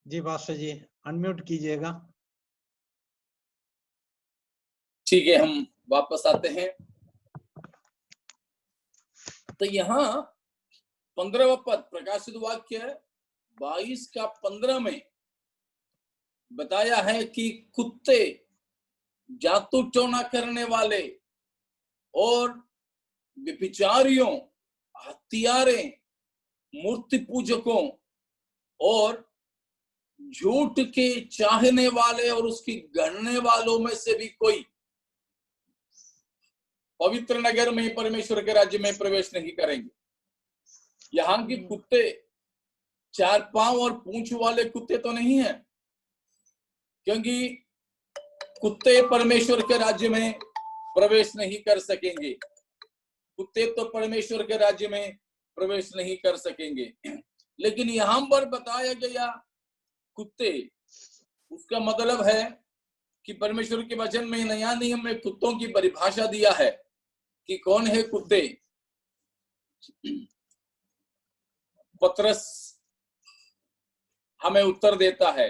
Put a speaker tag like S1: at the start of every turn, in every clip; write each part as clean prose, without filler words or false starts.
S1: जी pastor जी, unmute कीजिएगा।
S2: ठीक है, हम वापस आते हैं। तो यहाँ 15वां पद प्रकाशित वाक्य 22 का 15 में बताया है कि कुत्ते, जादू टोना करने वाले और व्यभिचारियों, हत्यारे, मूर्ति पूजकों और झूठ के चाहने वाले और उसकी गणने वालों में से भी कोई पवित्र नगर में परमेश्वर के राज्य में प्रवेश नहीं करेंगे। यहाँ के कुत्ते 4 पांव और पूंछ वाले कुत्ते तो नहीं है, क्योंकि कुत्ते परमेश्वर के राज्य में प्रवेश नहीं कर सकेंगे। कुत्ते तो परमेश्वर के राज्य में प्रवेश नहीं कर सकेंगे। लेकिन यहां पर बताया गया कुत्ते, उसका मतलब है कि परमेश्वर के वचन में नया नियम में कुत्तों की परिभाषा दिया है कि कौन है कुत्ते। पतरस हमें उत्तर देता है।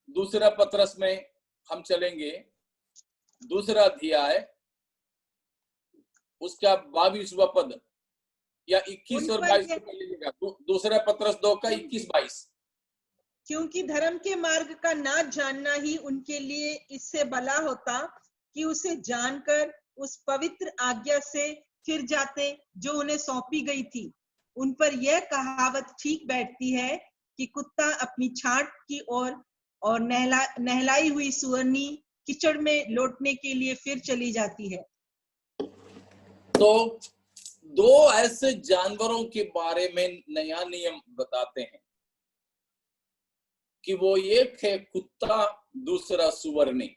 S2: दूसरा पतरस में हम चलेंगे, दूसरा अध्याय, उसका 22वां पद या 21 और 22 को लीजिएगा। दूसरा पतरस 2 का 21-22।
S3: क्योंकि धर्म के मार्ग का ना जानना ही उनके लिए इससे भला होता कि उसे जानकर उस पवित्र आज्ञा से फिर जाते जो उन्हें सौंपी गई थी। उन पर यह कहावत ठीक बैठती है कि कुत्ता अपनी छांट की ओर और नहलाई हुई सुअरनी कीचड़ में लौटने के लिए फिर चली जाती है।
S2: तो दो ऐसे जानवरों के बारे में नया नियम बताते हैं कि वो एक है कुत्ता, दूसरा सुअरनी।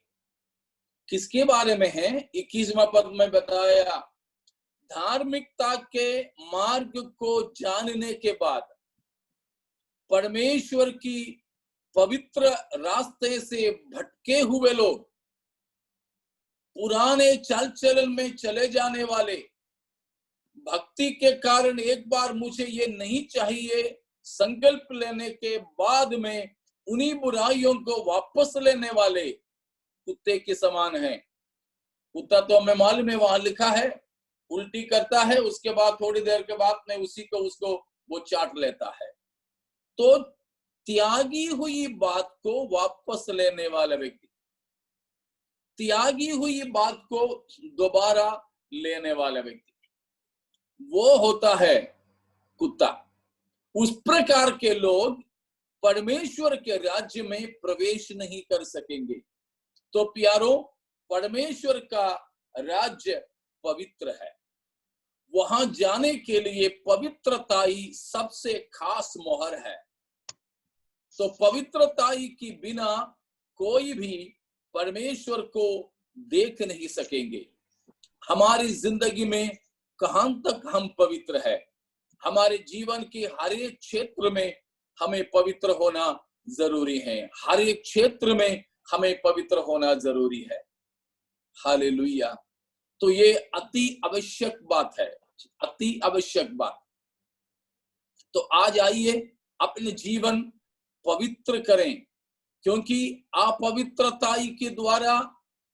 S2: किसके बारे में है? 21वां पद में बताया, धार्मिकता के मार्ग को जानने के बाद परमेश्वर की पवित्र रास्ते से भटके हुए लोग, पुराने चाल चलन में चले जाने वाले, भक्ति के कारण एक बार मुझे ये नहीं चाहिए संकल्प लेने के बाद में उन्हीं बुराइयों को वापस लेने वाले कुत्ते के समान है। कुत्ता तो हमें मालूम है, वहां लिखा है, उल्टी करता है, उसके बाद थोड़ी देर के बाद में उसको वो चाट लेता है। तो त्यागी हुई बात को वापस लेने वाला व्यक्ति, त्यागी हुई बात को दोबारा लेने वाला व्यक्ति, वो होता है कुत्ता। उस प्रकार के लोग परमेश्वर के राज्य में प्रवेश नहीं कर सकेंगे। तो प्यारो, परमेश्वर का राज्य पवित्र है। वहां जाने के लिए पवित्रता ही सबसे खास मोहर है। तो पवित्रता के बिना कोई भी परमेश्वर को देख नहीं सकेंगे। हमारी जिंदगी में कहां तक हम पवित्र है? हमारे जीवन के हर एक क्षेत्र में हमें पवित्र होना जरूरी है। हर एक क्षेत्र में हमें पवित्र होना जरूरी है। हालेलुया। तो ये अति आवश्यक बात है, अति आवश्यक बात। तो आज आइए अपने जीवन पवित्र करें, क्योंकि अपवित्रता के द्वारा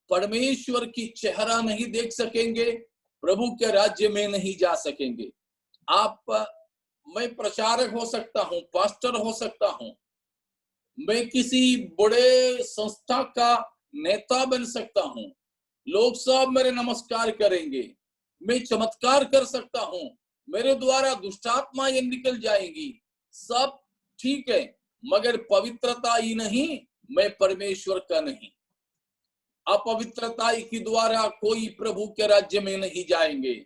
S2: परमेश्वर की चेहरा नहीं देख सकेंगे, प्रभु के राज्य में नहीं जा सकेंगे। मैं प्रचारक हो सकता हूं, पास्टर हो सकता हूं, मैं किसी बड़े संस्था का नेता बन सकता हूं, लोग सब मेरे नमस्कार करेंगे, मैं चमत्कार कर सकता हूं, मेरे द्वारा दुष्टात्माएं निकल जाएंगी, सब ठीक है, मगर पवित्रता ही नहीं, मैं परमेश्वर का नहीं। अपवित्रता के द्वारा कोई प्रभु के राज्य में नहीं जाएंगे।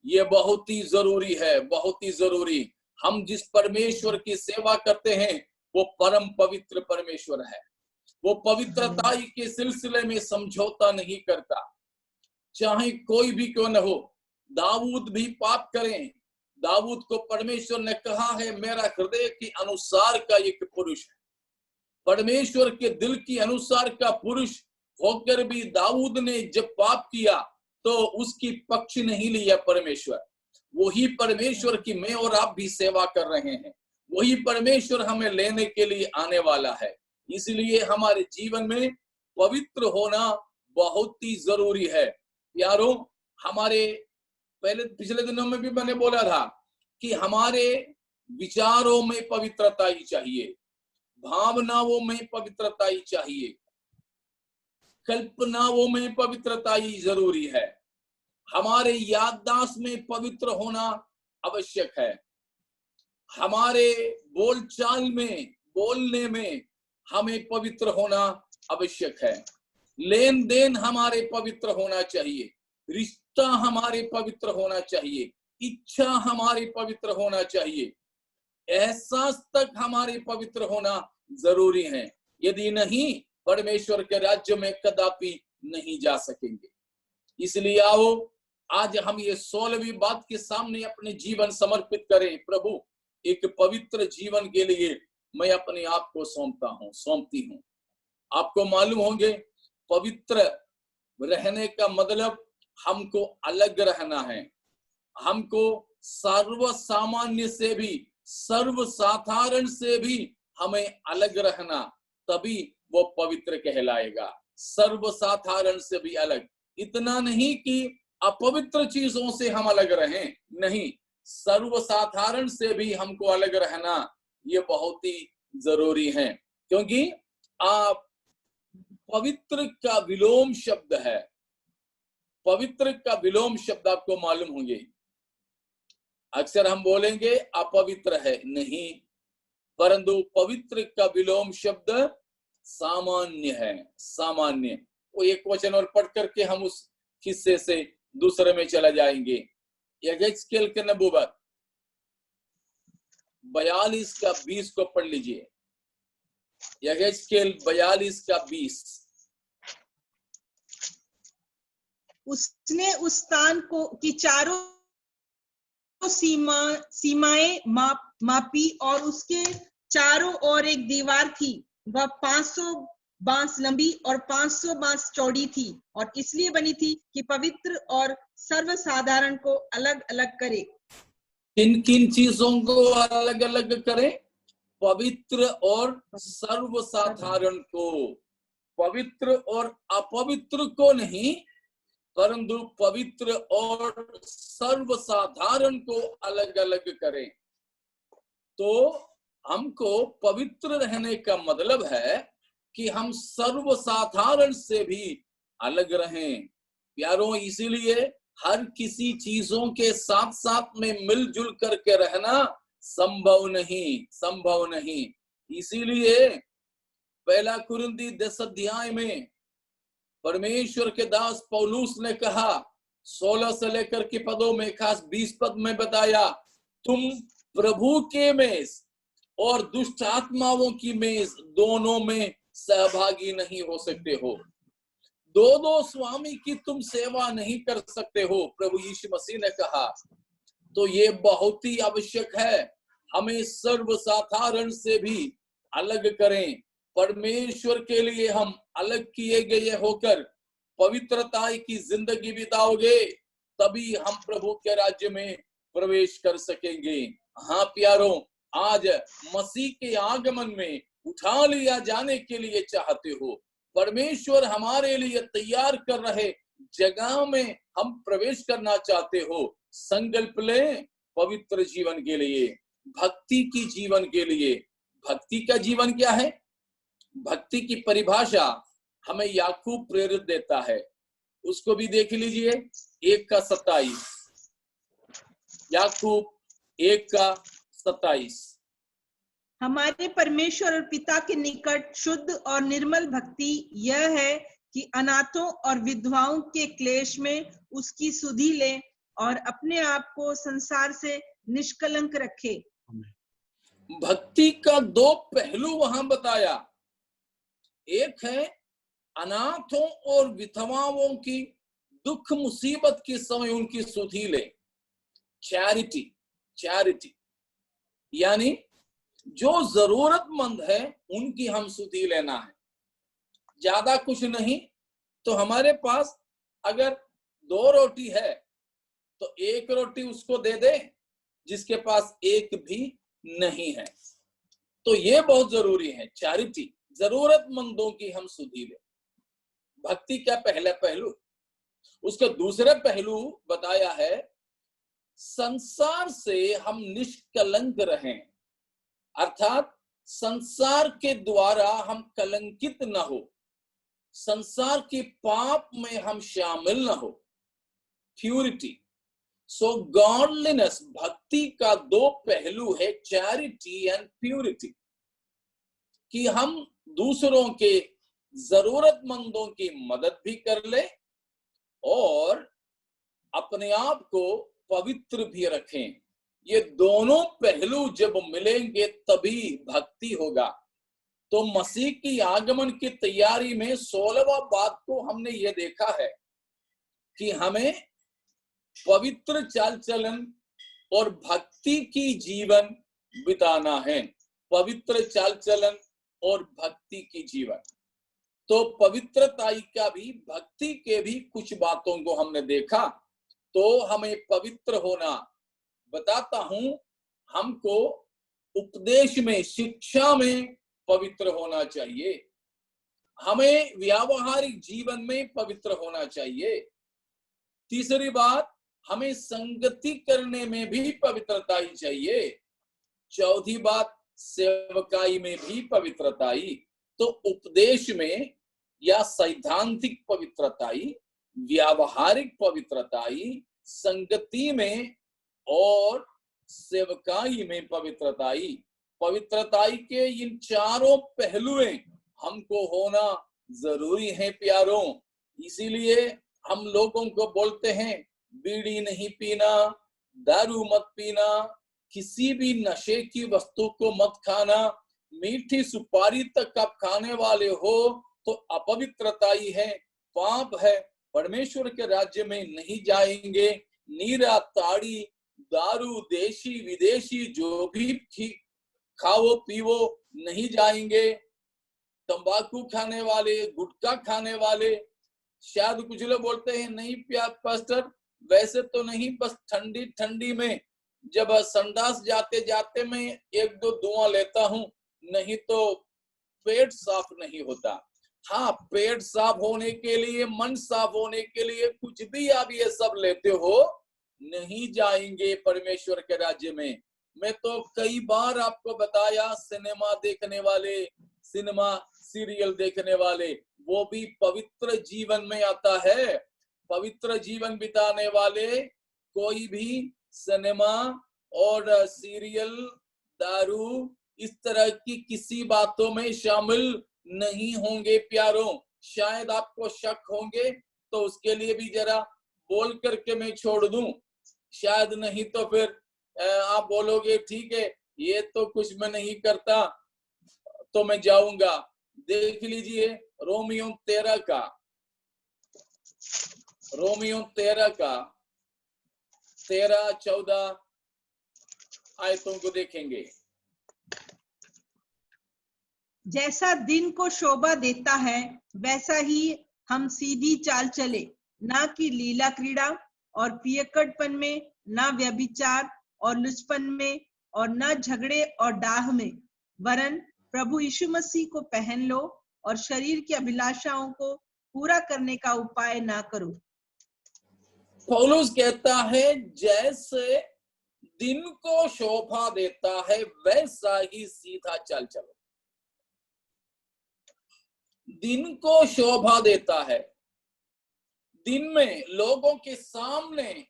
S2: ये बहुत ही जरूरी है, बहुत ही जरूरी। हम जिस परमेश्वर की सेवा करते हैं वो परम पवित्र परमेश्वर है। वो पवित्रता के सिलसिले में समझौता नहीं करता, चाहे कोई भी क्यों न हो। दाऊद भी पाप करें, दाऊद को परमेश्वर ने कहा है, मेरा हृदय के अनुसार का एक पुरुष है। परमेश्वर के दिल के अनुसार का पुरुष होकर भी दाऊद ने जब पाप किया तो उसकी पक्ष नहीं लिया परमेश्वर। वही परमेश्वर की मैं और आप भी सेवा कर रहे हैं, वही परमेश्वर हमें लेने के लिए आने वाला है। इसलिए हमारे जीवन में पवित्र होना बहुत ही जरूरी है। यारों, हमारे पिछले दिनों में भी मैंने बोला था कि हमारे विचारों में पवित्रता ही चाहिए, भावनाओं में पवित्रता ही चाहिए, कल्पनाओं में पवित्रता ही जरूरी है। हमारे याददाश्त में पवित्र होना आवश्यक है। हमारे बोलचाल में, बोलने में हमें पवित्र होना आवश्यक है। लेन देन हमारे पवित्र होना चाहिए, रिश्ता हमारे पवित्र होना चाहिए, इच्छा हमारी पवित्र होना चाहिए, एहसास तक हमारे पवित्र होना जरूरी है। यदि नहीं, परमेश्वर के राज्य में कदापि नहीं जा सकेंगे। इसलिए आओ, आज हम ये 16वीं बात के सामने अपने जीवन समर्पित करें। प्रभु, एक पवित्र जीवन के लिए मैं अपने आप को सौंपती हूँ। आपको मालूम होंगे, पवित्र रहने का मतलब हमको अलग रहना है। हमको सर्व सामान्य से भी, सर्व साधारण से भी हमें अलग रहना, तभी वो पवित्र कहलाएगा। सर्व साधारण से भी अलग, इतना नहीं कि अपवित्र चीजों से हम अलग रहें, नहीं, सर्व साधारण से भी हमको अलग रहना ये बहुत ही जरूरी है। क्योंकि आप पवित्र का विलोम शब्द है। पवित्र का विलोम शब्द आपको मालूम होंगे। अक्सर हम बोलेंगे अपवित्र है, नहीं, परंतु पवित्र का विलोम शब्द सामान्य है। सामान्य, वो एक वचन और पढ़ करके हम उस हिस्से से दूसरे में चला जाएंगे। यहेजकेल के नबूवत 42 का 20 को पढ़ लीजिए। यहेजकेल 42 का 20।
S3: उसने उस स्थान को की चारों सीमाएं मापी और उसके चारों ओर एक दीवार थी। वह 500 बांस लंबी और 500 बांस चौड़ी थी और इसलिए बनी थी कि पवित्र और सर्वसाधारण को अलग अलग करे।
S2: किन किन चीजों को अलग अलग करे? पवित्र और सर्वसाधारण को। पवित्र और अपवित्र को नहीं, परंतु पवित्र और सर्वसाधारण को अलग अलग करें। तो हमको पवित्र रहने का मतलब है कि हम सर्वसाधारण से भी अलग रहें। प्यारों, इसीलिए हर किसी चीजों के साथ साथ में मिलजुल करके रहना संभव नहीं। इसीलिए पहला कुरिन्थी 10 अध्याय में परमेश्वर के दास पौलुस ने कहा, 16 से लेकर के पदों में, खास 20 पद में बताया, तुम प्रभु के मेज और दुष्ट आत्माओं की मेज दोनों में सहभागी नहीं हो सकते हो। दो स्वामी की तुम सेवा नहीं कर सकते हो, प्रभु यीशु मसीह ने कहा। तो ये बहुत ही आवश्यक है, हमें सर्वसाधारण से भी अलग करें। परमेश्वर के लिए हम अलग किए गए होकर पवित्रता की जिंदगी बिताओगे, तभी हम प्रभु के राज्य में प्रवेश कर सकेंगे। हाँ प्यारों, आज मसीह के आगमन में उठा लिया जाने के लिए चाहते हो, परमेश्वर हमारे लिए तैयार कर रहे जगह में हम प्रवेश करना चाहते हो, संकल्प लें पवित्र जीवन के लिए, भक्ति की जीवन के लिए। भक्ति का जीवन क्या है? भक्ति की परिभाषा हमें याकूब प्रेरित देता है, उसको भी देख लीजिए। 1:27, याकूब 1:27।
S3: हमारे परमेश्वर और पिता के निकट शुद्ध और निर्मल भक्ति यह है कि अनाथों और विधवाओं के क्लेश में उसकी सुधि ले और अपने आप को संसार से निष्कलंक रखे।
S2: भक्ति का 2 पहलू वहां बताया। एक है अनाथों और विधवाओं की दुख मुसीबत के समय उनकी सुधि ले, चैरिटी, यानी जो जरूरतमंद है उनकी हम सुधि लेना है। ज्यादा कुछ नहीं तो हमारे पास अगर 2 रोटी है तो 1 रोटी उसको दे दे जिसके पास एक भी नहीं है। तो ये बहुत जरूरी है। चैरिटी, जरूरतमंदों की हम सुधि लें। भक्ति का पहला पहलू। उसका दूसरा पहलू बताया है, संसार से हम निष्कलंक रहें, अर्थात संसार के द्वारा हम कलंकित न हो, संसार के पाप में हम शामिल न हो। प्यूरिटी। सो गॉडलीनेस, भक्ति का दो पहलू है, चैरिटी एंड प्यूरिटी, कि हम दूसरों के जरूरतमंदों की मदद भी कर ले और अपने आप को पवित्र भी रखें। ये दोनों पहलू जब मिलेंगे तभी भक्ति होगा। तो मसीह की आगमन की तैयारी में 16वां बात को हमने ये देखा है कि हमें पवित्र चाल चलन और भक्ति की जीवन बिताना है। पवित्र चाल चलन और भक्ति की जीवन। तो पवित्रता का भी, भक्ति के भी कुछ बातों को हमने देखा। तो हमें पवित्र होना, बताता हूं, हमको उपदेश में, शिक्षा में पवित्र होना चाहिए। हमें व्यावहारिक जीवन में पवित्र होना चाहिए। तीसरी बात, हमें संगति करने में भी पवित्रता ही चाहिए। चौथी बात, सेवकाई में भी पवित्रताई। तो उपदेश में या सैद्धांतिक पवित्रताई, व्यावहारिक पवित्रताई, संगति में और सेवकाई में पवित्रताई। पवित्रताई के इन चारों पहलुएं हमको होना जरूरी है प्यारों। इसीलिए हम लोगों को बोलते हैं, बीड़ी नहीं पीना, दारू मत पीना, किसी भी नशे की वस्तु को मत खाना, मीठी सुपारी तक आप खाने वाले हो तो अपवित्रताई है, पाप है, परमेश्वर के राज्य में नहीं जाएंगे। नीरा, ताड़ी, दारू, देशी विदेशी जो भी खाओ पीवो नहीं जाएंगे। तंबाकू खाने वाले, गुटखा खाने वाले, शायद कुछ लोग बोलते हैं नहीं पास्टर, वैसे तो नहीं, बस ठंडी ठंडी में जब संडास जाते जाते मैं एक दो दुआ लेता हूं, नहीं तो पेट साफ नहीं होता। हाँ, पेट साफ होने के लिए, मन साफ होने के लिए कुछ भी आप ये सब लेते हो, नहीं जाएंगे परमेश्वर के राज्य में। मैं तो कई बार आपको बताया, सिनेमा देखने वाले, सिनेमा सीरियल देखने वाले, वो भी पवित्र जीवन में आता है। पवित्र जीवन बिताने वाले कोई भी सिनेमा और सीरियल, दारू, इस तरह की किसी बातों में शामिल नहीं होंगे प्यारों। शायद आपको शक होंगे तो उसके लिए भी जरा बोल करके मैं छोड़ दूं, शायद नहीं तो फिर आप बोलोगे ठीक है, ये तो कुछ मैं नहीं करता तो मैं जाऊंगा। देख लीजिए रोमियो 13 का 13-14 आयतों को देखेंगे।
S3: जैसा दिन को शोभा देता है वैसा ही हम सीधी चाल चले, ना कि लीला क्रीड़ा और पियक्कड़पन में, ना व्यभिचार और लुचपन में, और ना झगड़े और डाह में, वरन प्रभु यीशु मसीह को पहन लो और शरीर की अभिलाषाओं को पूरा करने का उपाय ना करो।
S2: पौलुस कहता है, जैसे दिन को शोभा देता है वैसा ही सीधा चल चलो। दिन को शोभा देता है, दिन में लोगों के सामने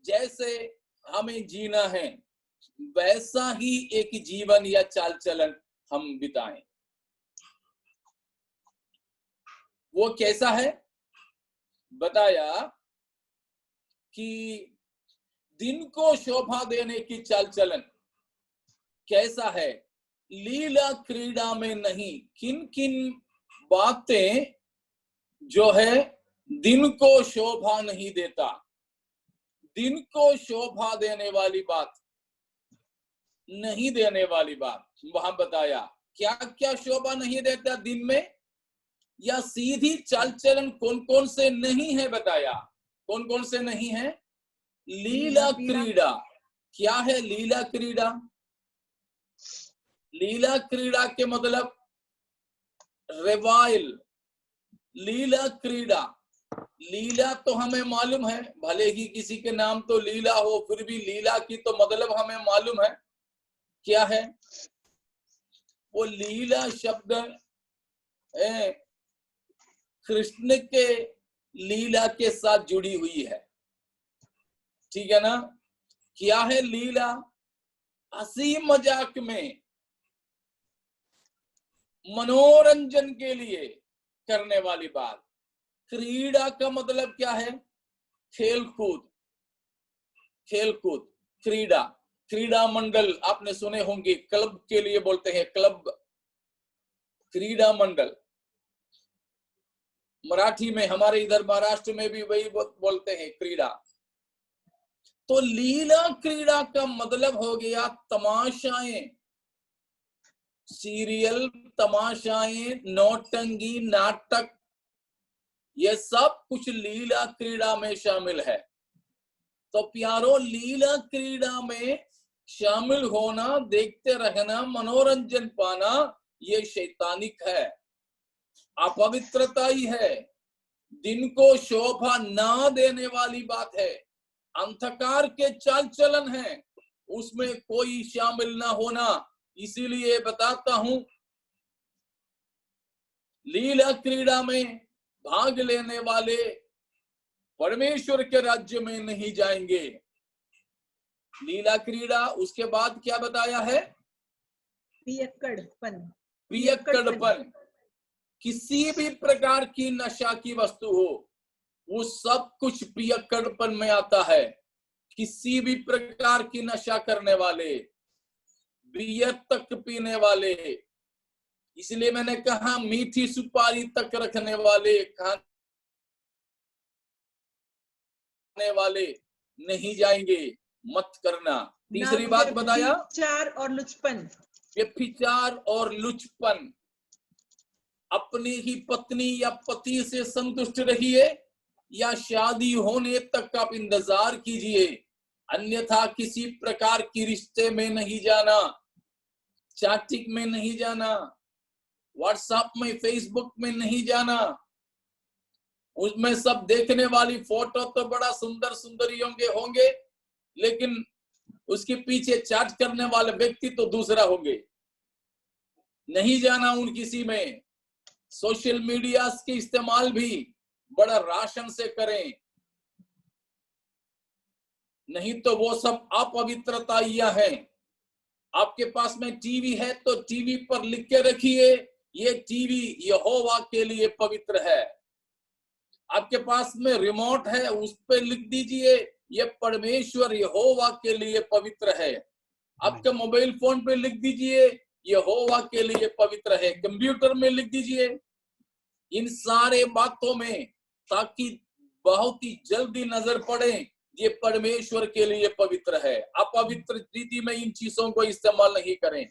S2: जैसे हमें जीना है वैसा ही एक जीवन या चाल चलन हम बिताएं। वो कैसा है बताया कि दिन को शोभा देने की चाल चलन कैसा है, लीला क्रीड़ा में नहीं। किन किन बातें जो है दिन को शोभा नहीं देता, दिन को शोभा देने वाली बात, नहीं देने वाली बात वहां बताया। क्या क्या शोभा नहीं देता दिन में, या सीधी चाल चलन कौन कौन से नहीं है बताया। कौन कौन से नहीं है? लीला क्रीड़ा। क्या है लीला क्रीड़ा? लीला क्रीड़ा के मतलब रिवाइल, लीला क्रीड़ा। लीला तो हमें मालूम है, भले ही किसी के नाम तो लीला हो, फिर भी लीला की तो मतलब हमें मालूम है क्या है। वो लीला शब्द कृष्ण के लीला के साथ जुड़ी हुई है, ठीक है ना। क्या है लीला? हंसी मजाक में मनोरंजन के लिए करने वाली बात। क्रीड़ा का मतलब क्या है? खेल कूद, खेल कूद, क्रीड़ा। क्रीड़ा मंडल आपने सुने होंगे, क्लब के लिए बोलते हैं क्लब, क्रीड़ा मंडल। मराठी में, हमारे इधर महाराष्ट्र में भी वही बोलते हैं क्रीड़ा। तो लीला क्रीड़ा का मतलब हो गया तमाशाएं, सीरियल, तमाशाएं, नौटंगी, नाटक, ये सब कुछ लीला क्रीड़ा में शामिल है। तो प्यारो, लीला क्रीड़ा में शामिल होना, देखते रहना, मनोरंजन पाना, ये शैतानिक है, अपवित्रता ही है, दिन को शोभा ना देने वाली बात है, अंधकार के चाल चलन है, उसमें कोई शामिल ना होना। इसीलिए बताता हूं, लीला क्रीड़ा में भाग लेने वाले परमेश्वर के राज्य में नहीं जाएंगे। लीला क्रीड़ा, उसके बाद क्या बताया है?
S3: पियक्कड़पन।
S2: पियक्कड़पन, किसी भी प्रकार की नशा की वस्तु हो, वो सब कुछ पियक्कड़पन में आता है। किसी भी प्रकार की नशा करने वाले, बियर तक पीने वाले, इसलिए मैंने कहा मीठी सुपारी तक रखने वाले, खाने वाले नहीं जाएंगे, मत करना। तीसरी बात बताया,
S3: व्यभिचार और लुचपन।
S2: व्यभिचार और लुचपन, अपनी ही पत्नी या पति से संतुष्ट रहिए, या शादी होने तक आप इंतजार कीजिए, अन्यथा किसी प्रकार की रिश्ते में नहीं जाना, चैटिंग में नहीं जाना, व्हाट्सएप में, फेसबुक में नहीं जाना। उसमें सब देखने वाली फोटो तो बड़ा सुंदर सुंदरियों के होंगे, लेकिन उसके पीछे चैट करने वाले व्यक्ति तो दूसरा होंगे। नहीं जाना उन किसी में। सोशल मीडिया के इस्तेमाल भी बड़ा राशन से करें, नहीं तो वो सब अपवित्रताइयां हैं। आपके पास में टीवी है तो टीवी पर लिख के रखिए, ये टीवी यहोवा के लिए पवित्र है। आपके पास में रिमोट है, उस पर लिख दीजिए, ये परमेश्वर यहोवा के लिए पवित्र है। आपके मोबाइल फोन पे लिख दीजिए, यहोवा के लिए पवित्र है। कंप्यूटर में लिख दीजिए, इन सारे बातों में, ताकि बहुत ही जल्दी नजर पड़े ये परमेश्वर के लिए पवित्र है। अपवित्र रीति में इन चीजों को इस्तेमाल नहीं करें।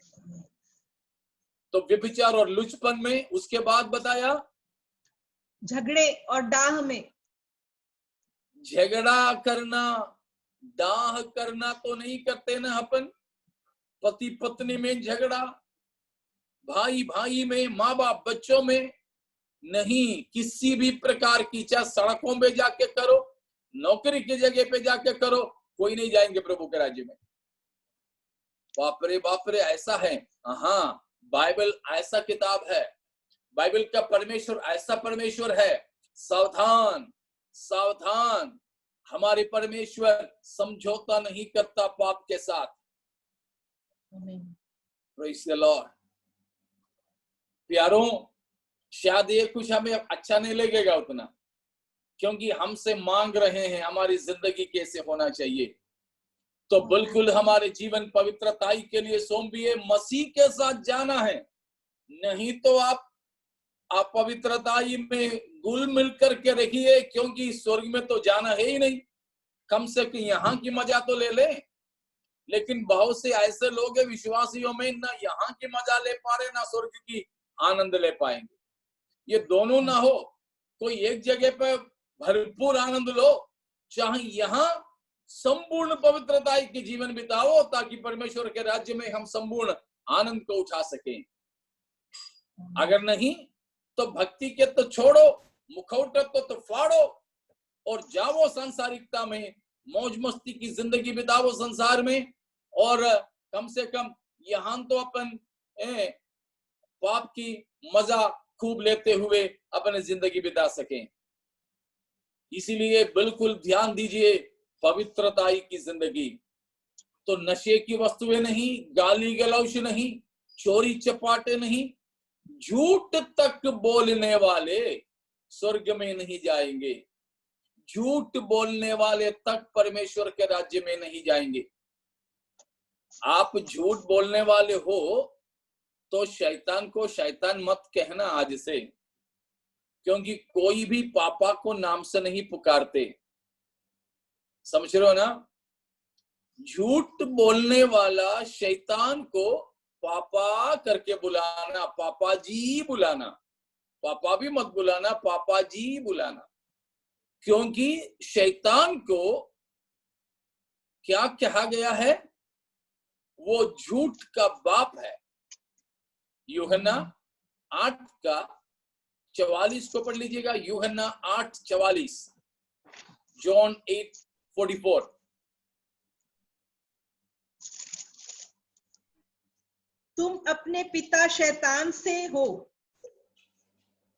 S2: तो व्यभिचार और लुचपन में, उसके बाद बताया
S3: झगड़े और डाह में।
S2: झगड़ा करना, डाह करना तो नहीं करते ना अपन। पति पत्नी में झगड़ा, भाई भाई में, माँ बाप बच्चों में नहीं, किसी भी प्रकार की, चाहे सड़कों पे जाके करो, नौकरी की जगह पे जाके करो, कोई नहीं जाएंगे प्रभु के राज्य में। बाप रे ऐसा है। हाँ, बाइबल ऐसा किताब है, बाइबल का परमेश्वर ऐसा परमेश्वर है। सावधान सावधान, हमारे परमेश्वर समझौता नहीं करता पाप के साथ। Praise the Lord. प्यारों, शायद ये कुछ हमें अच्छा नहीं लगेगा उतना, क्योंकि हमसे मांग रहे हैं हमारी जिंदगी कैसे होना चाहिए। तो बिल्कुल हमारे जीवन पवित्रताई के लिए सौंपिए, मसीह के साथ जाना है। नहीं तो आप अपवित्रताई में घुल मिल करके रखिए, क्योंकि स्वर्ग में तो जाना है ही नहीं। कम से कम यहाँ की मजा तो ले ले। लेकिन बहुत से ऐसे लोग हैं विश्वासियों में, ना यहाँ की मजा ले पा रहे, ना स्वर्ग की आनंद ले पाएंगे। ये दोनों ना हो, कोई एक जगह पे भरपूर आनंद लो, चाहे यहाँ संपूर्ण पवित्रता की जीवन बिताओ, ताकि परमेश्वर के राज्य में हम संपूर्ण आनंद को उठा सकें। अगर नहीं तो भक्ति के तो छोड़ो, मुखौटा तो फाड़ो और जाओ सांसारिकता में, मौज मस्ती की जिंदगी बिताओ संसार में, और कम से कम यहाँ तो अपन पाप की मजा खूब लेते हुए अपने जिंदगी बिता सकें। इसीलिए बिल्कुल ध्यान दीजिए, पवित्रताई की जिंदगी तो नशे की वस्तुएं नहीं, गाली गलौज नहीं, चोरी चपाटे नहीं, झूठ तक बोलने वाले स्वर्ग में नहीं जाएंगे। झूठ बोलने वाले तक परमेश्वर के राज्य में नहीं जाएंगे। आप झूठ बोलने वाले हो तो शैतान को शैतान मत कहना आज से, क्योंकि कोई भी पापा को नाम से नहीं पुकारते। समझ रहे हो ना? झूठ बोलने वाला शैतान को पापा करके बुलाना, पापा जी बुलाना, पापा भी मत बुलाना, पापा जी बुलाना, क्योंकि शैतान को क्या कहा गया है? वो झूठ का बाप है। यूहन्ना 8:44 को पढ़ लीजिएगा। यूहन्ना 8:44, जॉन 8:44।
S3: तुम अपने पिता शैतान से हो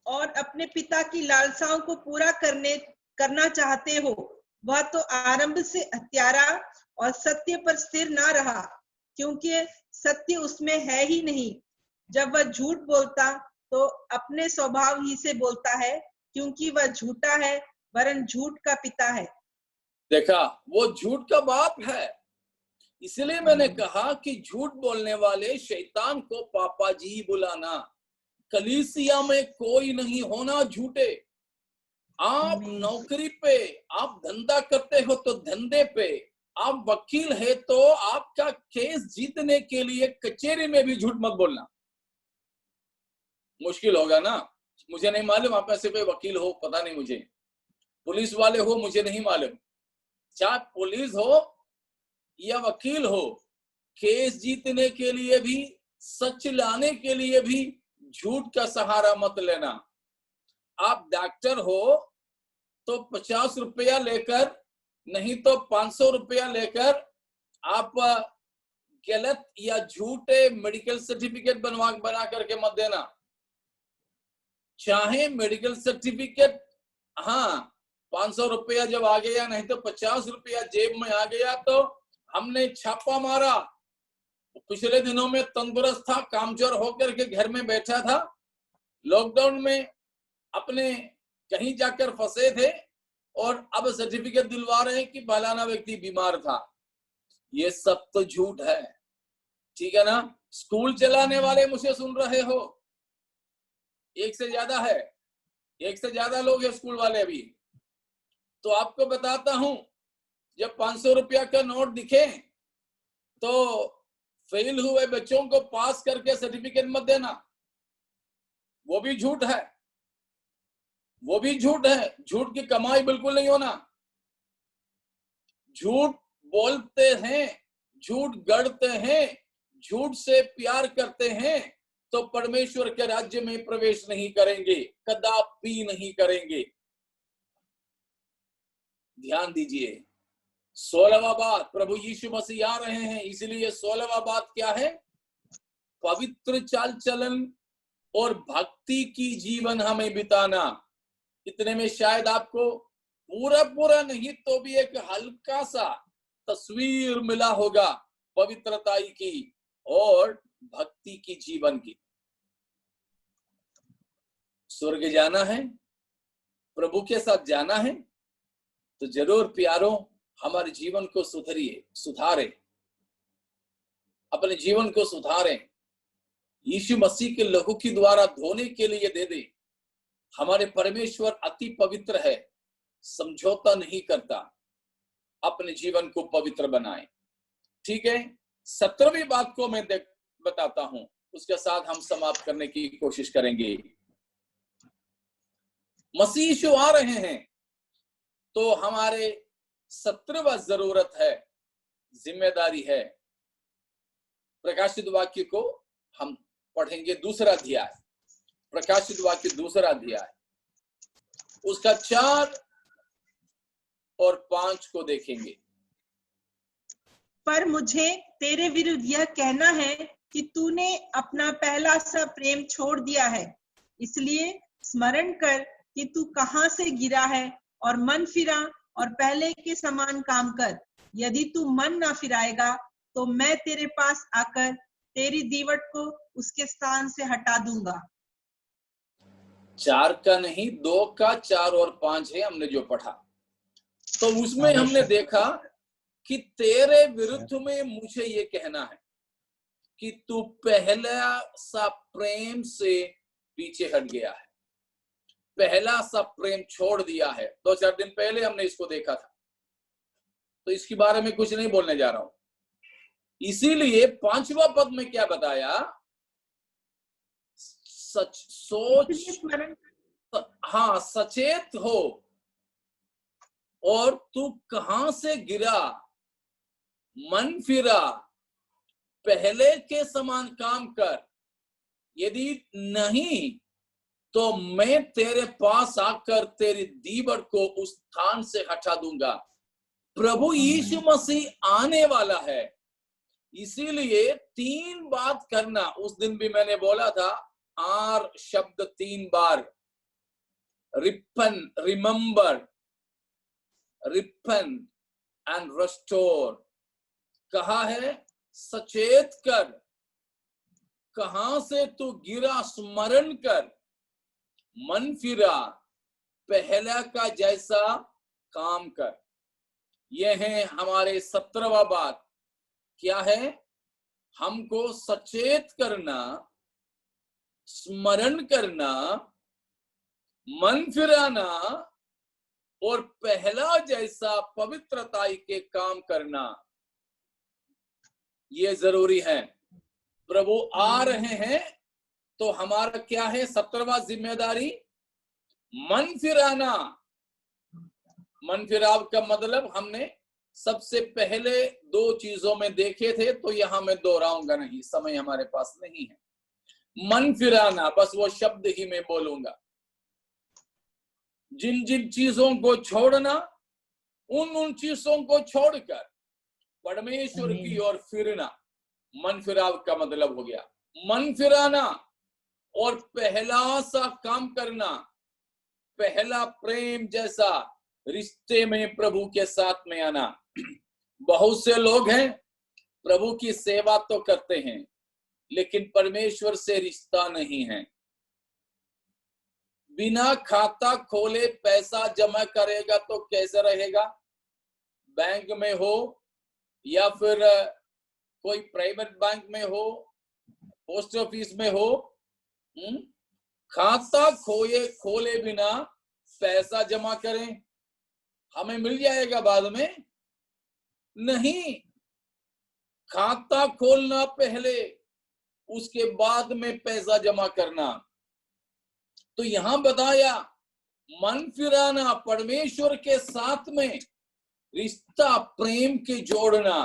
S3: और अपने पिता की लालसाओं को पूरा करना चाहते हो। वह तो आरंभ से हत्यारा और सत्य पर स्थिर ना रहा, क्योंकि सत्य उसमें है ही नहीं। जब वह झूठ बोलता तो अपने स्वभाव ही से बोलता है, क्योंकि वह झूठा है, वरन झूठ का पिता है।
S2: देखा, वो झूठ का बाप है। इसलिए मैंने कहा कि झूठ बोलने वाले शैतान को पापा जी बुलाना। कलीसिया में कोई नहीं होना झूठे। आप नौकरी पे, आप धंधा करते हो तो धंधे पे, आप वकील है तो आपका केस जीतने के लिए कचहरी में भी झूठ मत बोलना। मुश्किल होगा ना, मुझे नहीं मालूम आप में से कोई वकील हो, पता नहीं मुझे, पुलिस वाले हो मुझे नहीं मालूम, चाहे पुलिस हो या वकील हो, केस जीतने के लिए भी, सच लाने के लिए भी झूठ का सहारा मत लेना। आप डॉक्टर हो तो 50 रुपया लेकर, नहीं तो 500 रुपया लेकर आप गलत या झूठे मेडिकल सर्टिफिकेट बना करके मत देना। चाहे मेडिकल सर्टिफिकेट, हाँ 500 रुपया जब आ गया, नहीं तो 50 रुपया जेब में आ गया तो हमने छापा मारा। पिछले दिनों में तंदुरुस्त था, कामचोर होकर के घर में बैठा था, लॉकडाउन में अपने कहीं जाकर फंसे थे और अब सर्टिफिकेट दिलवा रहे हैं कि फलाना व्यक्ति बीमार था। ये सब तो झूठ है, ठीक है ना? स्कूल चलाने वाले मुझे सुन रहे हो, एक से ज्यादा है, एक से ज्यादा लोग हैं स्कूल वाले अभी। तो आपको बताता हूं, जब 500 रुपया का नोट दिखे तो फेल हुए बच्चों को पास करके सर्टिफिकेट मत देना। वो भी झूठ है, वो भी झूठ है। झूठ की कमाई बिल्कुल नहीं होना। झूठ बोलते हैं, झूठ गढ़ते हैं, झूठ से प्यार करते हैं तो परमेश्वर के राज्य में प्रवेश नहीं करेंगे, कदापि नहीं करेंगे। ध्यान दीजिए, 16वां बात, प्रभु यीशु मसीह आ रहे हैं, इसलिए 16वां बात क्या है? पवित्र चाल चलन और भक्ति की जीवन हमें बिताना। इतने में शायद आपको पूरा नहीं तो भी एक हल्का सा तस्वीर मिला होगा पवित्रताई की और भक्ति की जीवन की। स्वर्ग जाना है, प्रभु के साथ जाना है, तो जरूर प्यारों हमारे जीवन को सुधारें, अपने जीवन को सुधारें। यीशु मसीह के लहू के द्वारा धोने के लिए दे दे। हमारे परमेश्वर अति पवित्र है, समझौता नहीं करता। अपने जीवन को पवित्र बनाएं, ठीक है? 17वीं बात को मैं बताता हूं, उसके साथ हम समाप्त करने की कोशिश करेंगे। मसीह यीशु आ रहे हैं तो हमारे 17वां जरूरत है, जिम्मेदारी है, प्रकाशित वाक्य को हम पढ़ेंगे, दूसरा अध्याय, प्रकाशित वाक्य दूसरा अध्याय, उसका 4 और 5 को देखेंगे।
S3: पर मुझे तेरे विरुद्ध यह कहना है कि तूने अपना पहला सा प्रेम छोड़ दिया है। इसलिए स्मरण कर कि तू कहाँ से गिरा है और मन फिरा और पहले के समान काम कर। यदि तू मन ना फिराएगा तो मैं तेरे पास आकर तेरी दीवट को उसके स्थान से हटा दूंगा।
S2: 4 का नहीं, 2 का 4 और 5 है हमने जो पढ़ा। तो उसमें हमने देखा कि तेरे विरुद्ध में मुझे ये कहना है कि तू पहला सा प्रेम से पीछे हट गया है, पहला सा प्रेम छोड़ दिया है। 2-4 दिन पहले हमने इसको देखा था, तो इसके बारे में कुछ नहीं बोलने जा रहा हूं। इसीलिए 5वां पद में क्या बताया, हाँ, सचेत हो और तू कहां से गिरा, मन फिरा, पहले के समान काम कर। यदि नहीं तो मैं तेरे पास आकर तेरी दीवार को उस स्थान से हटा दूंगा। प्रभु यीशु मसीह आने वाला है, इसीलिए 3 बात करना। उस दिन भी मैंने बोला था, आर शब्द 3 बार, repent, remember, repent and restore कहा है। सचेत कर, कहां से तू गिरा स्मरण कर, मन फिरा, पहला का जैसा काम कर। यह है हमारे 17वां बात। क्या है? हमको सचेत करना, स्मरण करना, मन फिराना और पहला जैसा पवित्रता के काम करना, ये जरूरी है। प्रभु आ रहे हैं तो हमारा क्या है 17वां जिम्मेदारी? मन फिराना। मन फिराव का मतलब हमने सबसे पहले 2 चीजों में देखे थे, तो यहां मैं दोहराऊंगा नहीं, समय हमारे पास नहीं है। मन फिराना, बस वो शब्द ही मैं बोलूंगा। जिन जिन चीजों को छोड़ना, उन चीजों को छोड़कर परमेश्वर की ओर फिरना, मन फिराव का मतलब हो गया। मन फिराना और पहला सा काम करना, पहला प्रेम जैसा रिश्ते में प्रभु के साथ में आना। बहुत से लोग हैं प्रभु की सेवा तो करते हैं, लेकिन परमेश्वर से रिश्ता नहीं है। बिना खाता खोले पैसा जमा करेगा तो कैसे रहेगा? बैंक में हो या फिर कोई प्राइवेट बैंक में हो, पोस्ट ऑफिस में हो, खाता खोले बिना पैसा जमा करें, हमें मिल जाएगा बाद में? नहीं, खाता खोलना पहले, उसके बाद में पैसा जमा करना। तो यहां बताया मन फिराना, परमेश्वर के साथ में रिश्ता, प्रेम के जोड़ना।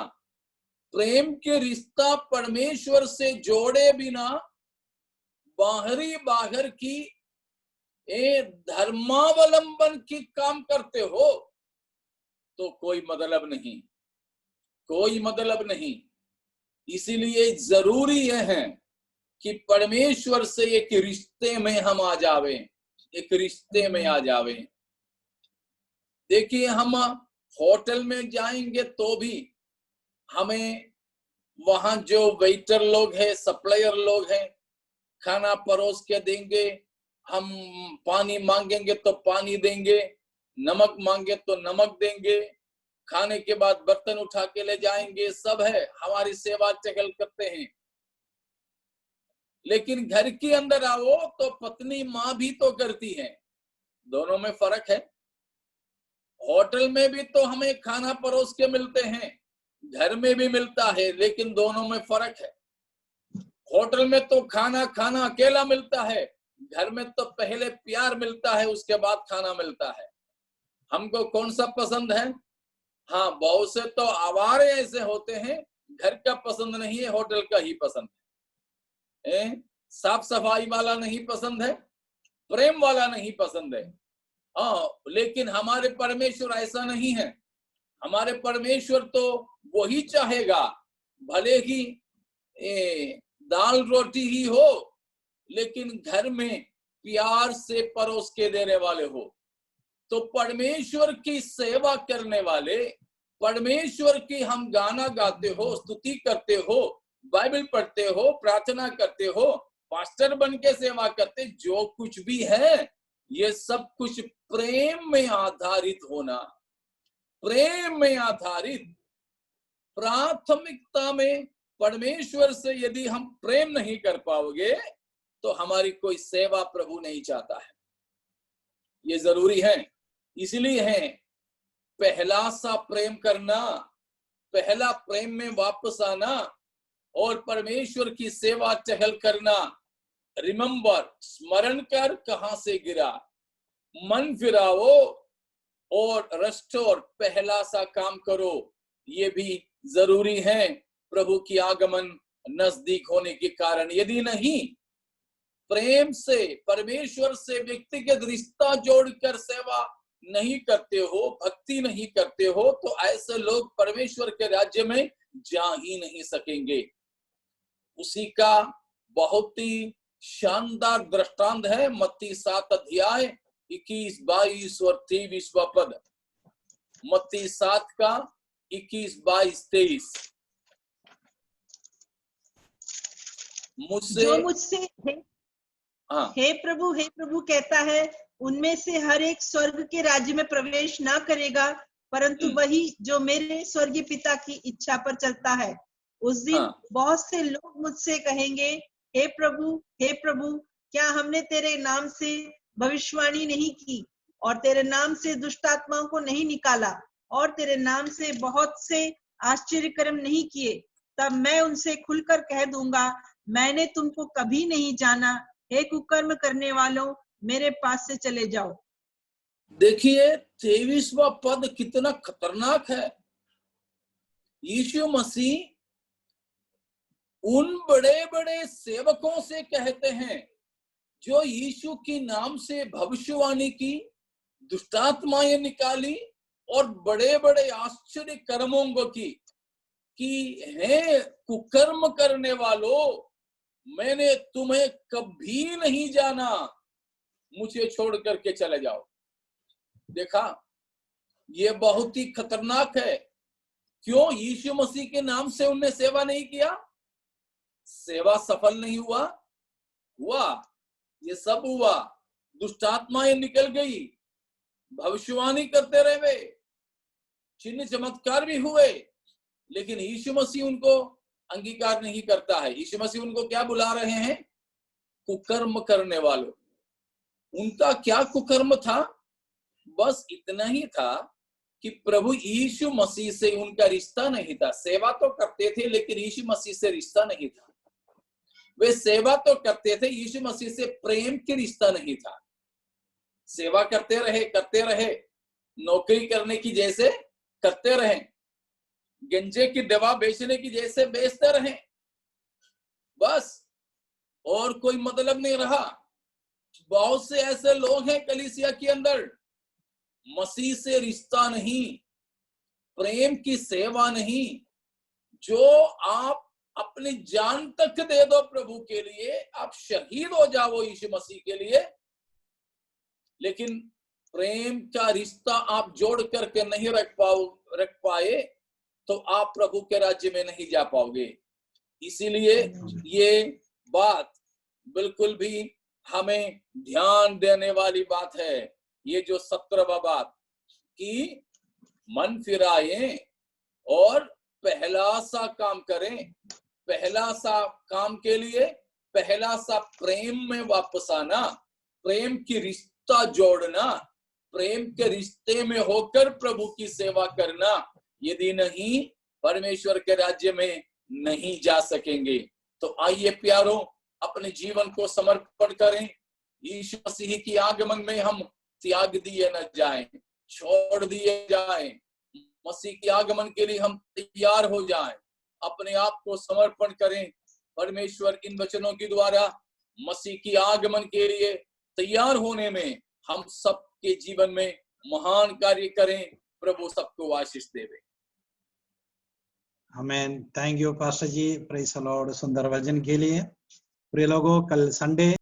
S2: प्रेम के रिश्ता परमेश्वर से जोड़े बिना बाहर की धर्मावलंबन की काम करते हो तो कोई मतलब नहीं, कोई मतलब नहीं। इसीलिए जरूरी यह है कि परमेश्वर से एक रिश्ते में हम आ जावे, एक रिश्ते में आ जावे। देखिए, हम होटल में जाएंगे तो भी हमें वहां जो वेटर लोग हैं, सप्लायर लोग हैं, खाना परोस के देंगे। हम पानी मांगेंगे तो पानी देंगे, नमक मांगे तो नमक देंगे, खाने के बाद बर्तन उठा के ले जाएंगे, सब है, हमारी सेवा टहल करते हैं। लेकिन घर के अंदर आओ तो पत्नी माँ भी तो करती है, दोनों में फर्क है। होटल में भी तो हमें खाना परोस के मिलते हैं, घर में भी मिलता है, लेकिन दोनों में फर्क है। होटल में तो खाना अकेला मिलता है, घर में तो पहले प्यार मिलता है, उसके बाद खाना मिलता है। हमको कौन सा पसंद है? हाँ, बहुत से तो आवारे ऐसे होते हैं घर का पसंद नहीं है, होटल का ही पसंद है। साफ सफाई वाला नहीं पसंद है, प्रेम वाला नहीं पसंद है। लेकिन हमारे परमेश्वर ऐसा नहीं है। हमारे परमेश्वर तो वही चाहेगा, भले ही दाल रोटी ही हो, लेकिन घर में प्यार से परोस के देने वाले हो। तो परमेश्वर की सेवा करने वाले, परमेश्वर की हम गाना गाते हो, स्तुति करते हो, बाइबल पढ़ते हो, प्रार्थना करते हो, पास्टर बन के सेवा करते, जो कुछ भी है ये सब कुछ प्रेम में आधारित होना, प्रेम में आधारित। प्राथमिकता में परमेश्वर से यदि हम प्रेम नहीं कर पाओगे तो हमारी कोई सेवा प्रभु नहीं चाहता है। ये जरूरी है। इसलिए है पहला सा प्रेम करना, पहला प्रेम में वापस आना और परमेश्वर की सेवा टहल करना। रिमेंबर, स्मरण कर कहां से गिरा, मन फिराओ और रेस्टोर, पहला सा काम करो। ये भी जरूरी है प्रभु की आगमन नजदीक होने के कारण। यदि नहीं, प्रेम से, परमेश्वर से व्यक्तिगत रिश्ता जोड़कर सेवा नहीं करते हो, भक्ति नहीं करते हो, तो ऐसे लोग परमेश्वर के राज्य में जा ही नहीं सकेंगे। उसी का बहुत ही शानदार दृष्टांत है मत्ती 7 अध्याय 21, 22 और 23 पद। मत्ती 7 का 21, 22, 23।
S3: मुझसे हे प्रभु कहता है, उनमें से हर एक स्वर्ग के राज्य में प्रवेश ना करेगा, परंतु वही जो मेरे स्वर्गीय पिता की इच्छा पर चलता है। उस दिन बहुत से लोग मुझसे कहेंगे, हे प्रभु, क्या हमने तेरे नाम से भविष्यवाणी नहीं की और तेरे नाम से दुष्ट आत्माओं को नहीं निकाला और तेरे नाम से बहुत से आश्चर्य कर्म नहीं किए? तब मैं उनसे खुलकर कह दूंगा, मैंने तुमको कभी नहीं जाना। हे कुकर्म करने वालों, मेरे पास से चले जाओ।
S2: देखिए 23वां पद कितना खतरनाक है। यीशु मसीह उन बड़े बड़े सेवकों से कहते हैं जो यीशु के नाम से भविष्यवाणी की, दुष्टात्माएं निकाली और बड़े बड़े आश्चर्य कर्मों को की, कि हे कुकर्म करने वालों, मैंने तुम्हें कभी नहीं जाना, मुझे छोड़ करके चले जाओ। देखा, ये बहुत ही खतरनाक है। क्यों? यीशु मसीह के नाम से उनने सेवा नहीं किया, सेवा सफल नहीं हुआ। ये सब हुआ, दुष्ट आत्माएं निकल गई, भविष्यवाणी करते रहे, चिन्ह चमत्कार भी हुए, लेकिन यीशु मसीह उनको अंगीकार नहीं करता है। यीशु मसीह उनको क्या बुला रहे हैं? कुकर्म करने वालों। उनका क्या कुकर्म था? बस इतना ही था कि प्रभु यीशु मसीह से उनका रिश्ता नहीं था। सेवा तो करते थे, लेकिन यीशु मसीह से रिश्ता नहीं था। वे सेवा तो करते थे, यीशु मसीह से प्रेम की रिश्ता नहीं था। सेवा करते रहे, नौकरी करने की जैसे करते रहे, गंजे की दवा बेचने की जैसे बेचते रहे, बस, और कोई मतलब नहीं रहा। बहुत से ऐसे लोग हैं कलीसिया के अंदर, मसीह से रिश्ता नहीं, प्रेम की सेवा नहीं। जो आप अपनी जान तक दे दो प्रभु के लिए, आप शहीद हो जाओ यीशु मसीह के लिए, लेकिन प्रेम का रिश्ता आप जोड़ करके नहीं रख पाए तो आप प्रभु के राज्य में नहीं जा पाओगे। इसीलिए ये बात बिल्कुल भी हमें ध्यान देने वाली बात है। ये जो 17वां बात कि मन फिराए और पहला सा काम करें, पहला सा काम के लिए पहला सा प्रेम में वापस आना, प्रेम की रिश्ता जोड़ना, प्रेम के रिश्ते में होकर प्रभु की सेवा करना। यदि नहीं, परमेश्वर के राज्य में नहीं जा सकेंगे। तो आइए प्यारों, अपने जीवन को समर्पण करें। यीशु मसीह की आगमन में हम त्याग दिए न जाएं, छोड़ दिए जाएं। मसीह की आगमन के लिए हम तैयार हो जाएं। अपने आप को समर्पण करें। परमेश्वर इन वचनों के द्वारा मसीह की आगमन के लिए तैयार होने में हम सबके जीवन में महान कार्य करें। प्रभु सबको आशीष देवे।
S1: आमेन। Thank you pastor ji, praise the Lord. सुंदर वचन के लिए। प्रिय लोगों, कल संडे